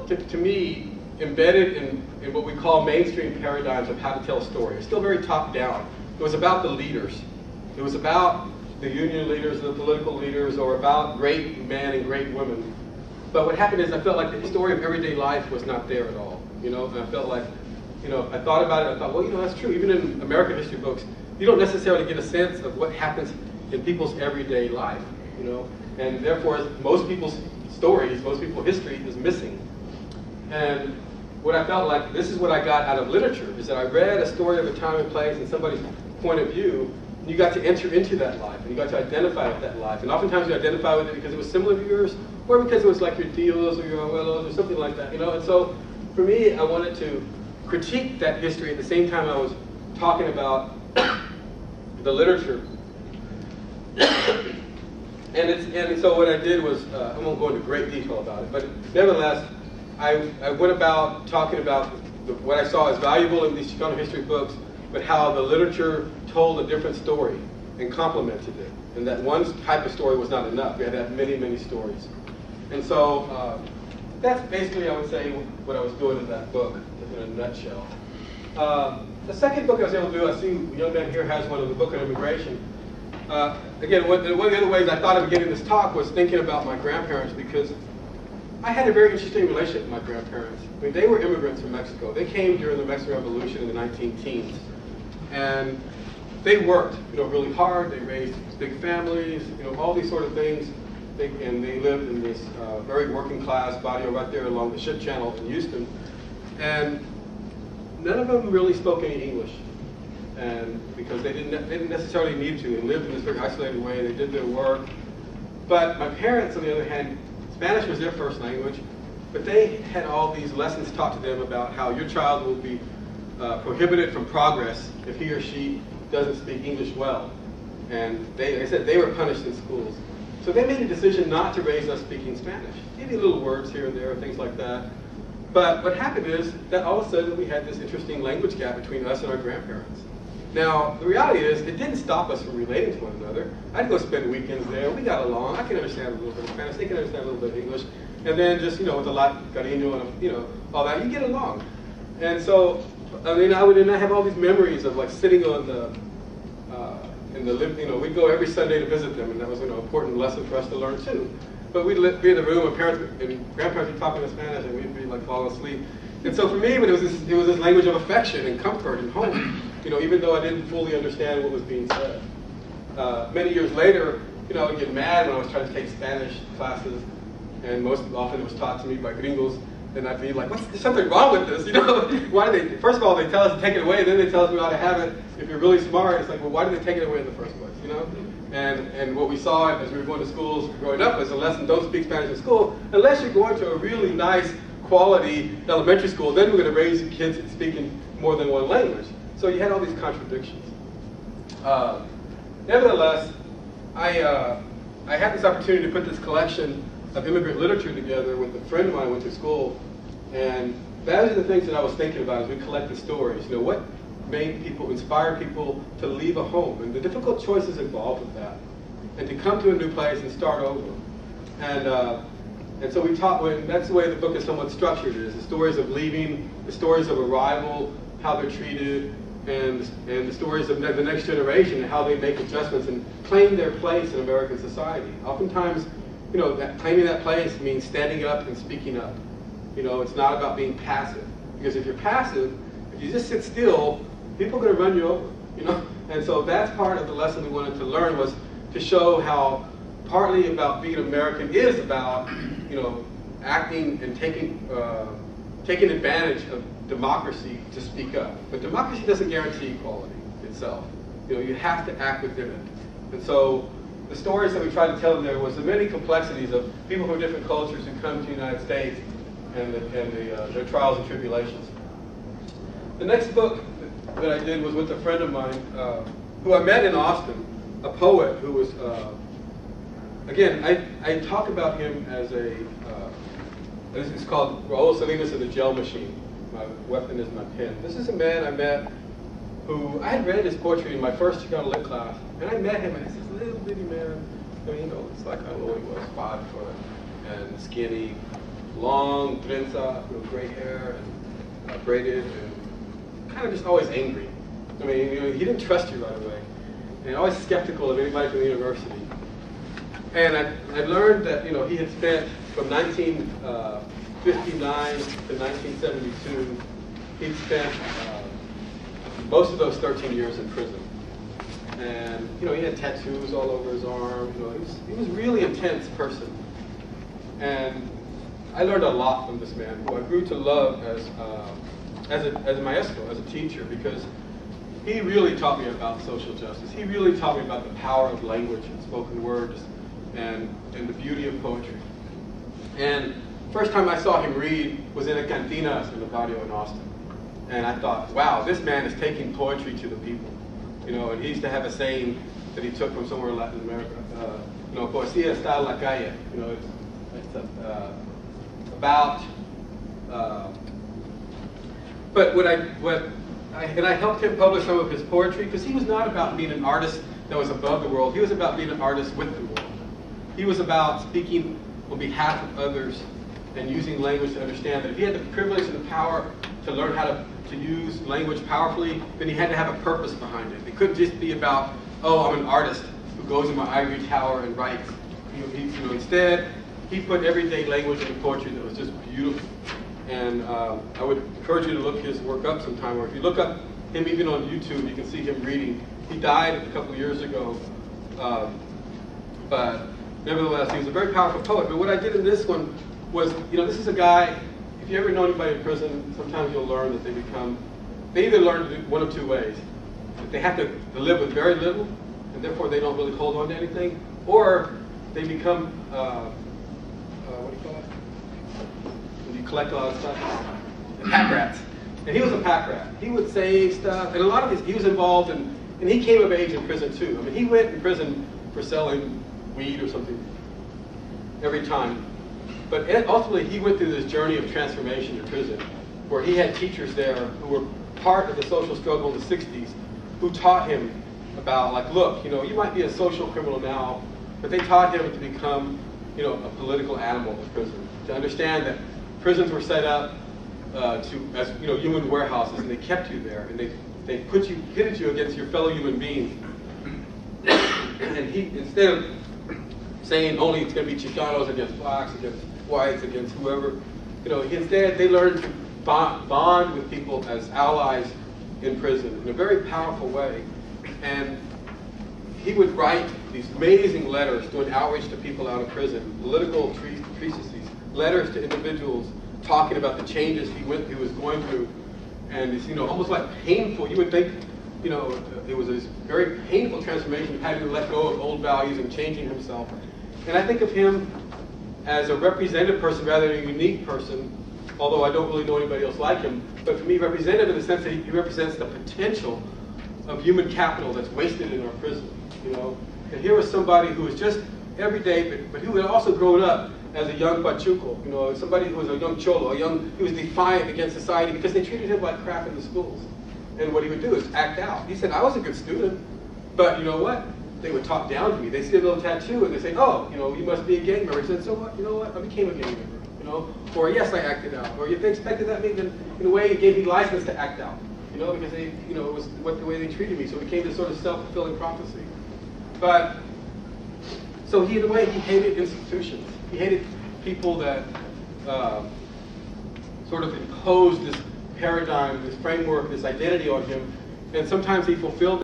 to me, embedded in what we call mainstream paradigms of how to tell a story. It's still very top-down. It was about the leaders. It was about the union leaders, the political leaders, or about great men and great women. But what happened is I felt like the story of everyday life was not there at all. And I felt like, I thought about it, I thought, well, that's true. Even in American history books, you don't necessarily get a sense of what happens in people's everyday life, And therefore, most people's stories, most people's history is missing. And what I felt like, this is what I got out of literature, is that I read a story of a time and place and somebody's point of view, and you got to enter into that life, and you got to identify with that life. And oftentimes you identify with it because it was similar to yours, or because it was like your tios or your abuelos or something like that, And so, for me, I wanted to critique that history at the same time I was talking about the literature. And so what I did was, I won't go into great detail about it, but nevertheless, I went about talking about what I saw as valuable in these Chicano history books, but how the literature told a different story and complemented it. And that one type of story was not enough. We had to have many, many stories. And so that's basically, I would say, what I was doing in that book, in a nutshell. The second book I was able to do, I see a young man here has one of the book on immigration. Again, one of the other ways I thought of getting this talk was thinking about my grandparents, because I had a very interesting relationship with my grandparents. I mean, they were immigrants from Mexico. They came during the Mexican Revolution in the 19-teens. And they worked, really hard. They raised big families, all these sort of things. And they lived in this very working class barrio right there along the ship channel in Houston. And none of them really spoke any English. And because they didn't necessarily need to. They lived in this very isolated way. They did their work. But my parents, on the other hand, Spanish was their first language, but they had all these lessons taught to them about how your child will be prohibited from progress if he or she doesn't speak English well. And like I said, they were punished in schools. So they made a decision not to raise us speaking Spanish. Maybe little words here and there, things like that. But what happened is that all of a sudden we had this interesting language gap between us and our grandparents. Now, the reality is, it didn't stop us from relating to one another. I'd go spend weekends there. We got along. I can understand a little bit of Spanish. They can understand a little bit of English. And then just, with a lot of cariño and, all that, you get along. And so, I mean, I would have all these memories of, like, sitting on we'd go every Sunday to visit them, and that was, an important lesson for us to learn, too. But we'd be in the room, and parents and grandparents would be talking in Spanish, and we'd be, like, falling asleep. And so for me, it was this language of affection and comfort and home. Even though I didn't fully understand what was being said. Many years later, I'd get mad when I was trying to take Spanish classes, and most often it was taught to me by gringos, and I'd be like, there's something wrong with this, Why do they, first of all, they tell us to take it away, then they tell us we ought to have it. If you're really smart, it's like, well, why did they take it away in the first place, And what we saw as we were going to schools growing up was a lesson, don't speak Spanish in school, unless you're going to a really nice, quality elementary school, then we're going to raise kids speaking more than one language. So you had all these contradictions. Nevertheless, I had this opportunity to put this collection of immigrant literature together with a friend of mine who went to school, and those are the things that I was thinking about as we collect the stories. What made people, inspire people to leave a home, and the difficult choices involved with that, and to come to a new place and start over. And so we taught, that's the way the book is somewhat structured, is the stories of leaving, the stories of arrival, how they're treated, and the stories of the next generation and how they make adjustments and claim their place in American society. Oftentimes, claiming that place means standing up and speaking up. It's not about being passive. Because if you're passive, if you just sit still, people are going to run you over, And so that's part of the lesson we wanted to learn, was to show how partly about being American is about, acting and taking advantage of democracy to speak up. But democracy doesn't guarantee equality itself. You have to act within it. And so the stories that we tried to tell there was the many complexities of people from different cultures who come to the United States and their trials and tribulations. The next book that I did was with a friend of mine who I met in Austin, a poet who was, again, I talk about him as it's called Raul Salinas and the Gel Machine. My weapon is my pen. This is a man I met who, I had read his poetry in my first Chicano lit class, and I met him, and he's this little bitty man. I mean, it's like, I don't know what he was, 5 foot, and skinny, long trenza, gray hair, and braided, and kind of just always angry. I mean, he didn't trust you right away, and always skeptical of anybody from the university. And I learned that he had spent from 1959 to 1972. He'd spent most of those 13 years in prison, and he had tattoos all over his arm. He was a really intense person, and I learned a lot from this man, who I grew to love as a maestro, as a teacher, because he really taught me about social justice. He really taught me about the power of language and spoken words, and the beauty of poetry. And first time I saw him read was in a cantina in the barrio in Austin. And I thought, wow, this man is taking poetry to the people. And he used to have a saying that he took from somewhere in Latin America. Poesía está en la calle. It's about. But I helped him publish some of his poetry, because he was not about being an artist that was above the world. He was about being an artist with the world. He was about speaking on behalf of others and using language to understand that if he had the privilege and the power to learn how to use language powerfully, then he had to have a purpose behind it. It couldn't just be about, oh, I'm an artist who goes in my ivory tower and writes. Instead, he put everyday language in poetry that was just beautiful. And I would encourage you to look his work up sometime, or if you look up him even on YouTube, you can see him reading. He died a couple of years ago, but nevertheless, he was a very powerful poet. But what I did in this one was, this is a guy, if you ever know anybody in prison, sometimes you'll learn that they either learn to do one of two ways. That they have to live with very little, and therefore they don't really hold on to anything, or they become, what do you call it? When you collect a lot of stuff? Pack rats. And he was a pack rat. He would say stuff, and a lot of he was involved in, and he came of age in prison too. I mean, he went in prison for selling weed or something every time. But ultimately, he went through this journey of transformation in prison, where he had teachers there who were part of the social struggle in the 60s, who taught him about, like, look, you might be a social criminal now, but they taught him to become, a political animal in prison, to understand that prisons were set up as human warehouses, and they kept you there, and they pitted you against your fellow human beings. And he, instead of saying only it's going to be Chicanos against blacks, against whites, against whoever, instead they learned to bond with people as allies in prison in a very powerful way. And he would write these amazing letters doing outreach to people out of prison, political treatises, letters to individuals talking about the changes he was going through. And it's, almost like painful. You would think, it was this very painful transformation of having to let go of old values and changing himself. And I think of him as a representative person rather than a unique person, although I don't really know anybody else like him. But for me, representative in the sense that he represents the potential of human capital that's wasted in our prison. And here was somebody who was just everyday, but who had also grown up as a young pachuco, somebody who was a young cholo, he was defiant against society because they treated him like crap in the schools. And what he would do is act out. He said, I was a good student, but you know what? They would talk down to me. They see a little tattoo and they say, oh, you must be a gang member. He said, so what? You know what? I became a gang member. Or yes, I acted out. Or if they expected that, then in a way it gave me license to act out. Because they, it was the way they treated me. So it became this sort of self-fulfilling prophecy. But so in a way, he hated institutions. He hated people that sort of imposed this paradigm, this framework, this identity on him. And sometimes he fulfilled